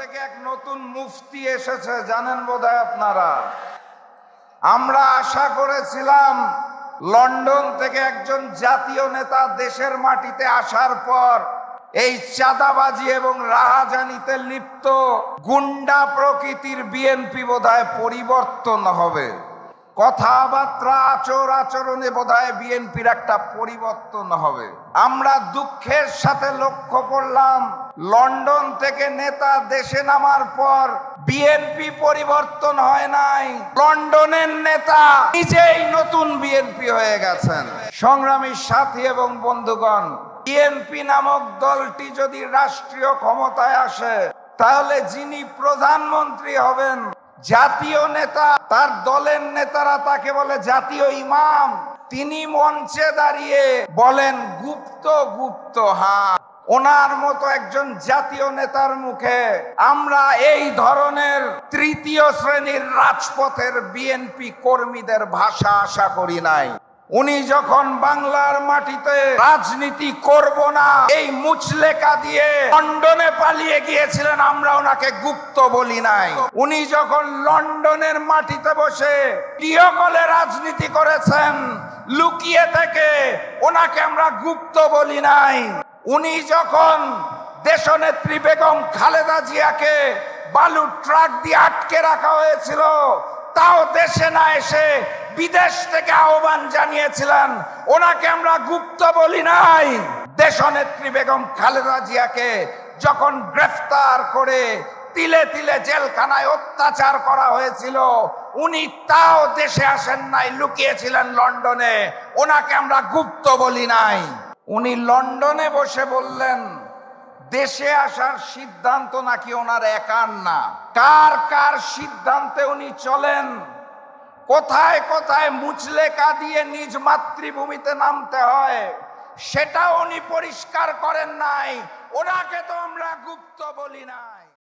থেকে এক নতুন মুফতি এসেছে, জানেন বোধহয় আপনারা। আমরা আশা করেছিলাম লন্ডন থেকে একজন জাতীয় নেতা দেশের মাটিতে আসার পর এই চাঁদাবাজি এবং রাহাজানিতে লিপ্ত গুন্ডা প্রকৃতির বিএনপি বোধহয় পরিবর্তন হবে, কথাবার্তা আচর আচরণে বোধহয় বিএনপির একটা পরিবর্তন হবে। আমরা দুঃখের সাথে লক্ষ্য করলাম লন্ডন থেকে নেতা দেশে নামার পর বিএনপি পরিবর্তন হয় নাই, লন্ডনের নেতা নিজেই নতুন বিএনপি হয়ে গেছেন। সংগ্রামী সাথী এবং বন্ধুগণ, বিএনপি নামক দলটি যদি রাষ্ট্রীয় ক্ষমতায় আসে তাহলে যিনি প্রধানমন্ত্রী হবেন জাতীয় নেতা, তার দলের নেতারা তাকে বলে জাতীয় ইমাম, তিনি মঞ্চে দাঁড়িয়ে বলেন গুপ্ত গুপ্ত। হ্যাঁ, ওনার মতো একজন জাতীয় নেতার মুখে আমরা এই ধরনের তৃতীয় শ্রেণীর রাজপথের বিএনপি কর্মীদের ভাষা আশা করি নাই। উনি যখন বাংলার মাটিতে রাজনীতি করব না এই মুচলেকা দিয়ে লন্ডনে পালিয়ে গিয়েছিলেন, আমরা ওনাকে গুপ্ত বলি নাই। উনি যখন লন্ডনের মাটিতে বসে ভিডিও কলে রাজনীতি করেছেন লুকিয়ে থেকে, ওনাকে আমরা গুপ্ত বলি নাই। উনি যখন দেশনেত্রী বেগম খালেদা জিয়াকে বালুর ট্রাক দিয়ে আটকে রাখা হয়েছিল, তাও দেশে না এসে বিদেশ থেকে আহ্বান জানিয়েছিলেন, ওনাকে আমরা গুপ্ত বলি নাই। দেশনেত্রী বেগম খালেদা জিয়াকে যখন গ্রেফতার করে তিলে তিলে জেলখানায় অত্যাচার করা হয়েছিল, উনি তাও দেশে আসেন নাই, লুকিয়েছিলেন লন্ডনে, ওনাকে আমরা গুপ্ত বলি নাই। উনি লন্ডনে বসে বললেন দেশে আসার সিদ্ধান্ত নাকি ওনার একার না, কার কার সিদ্ধান্তে উনি চলেন, কোথায় কোথায় মুচলেকা দিয়ে নিজ মাতৃভূমিতে নামতে হয় সেটা উনি পরিষ্কার করেন নাই, ওনাকে তো আমরা গুপ্ত বলি নাই।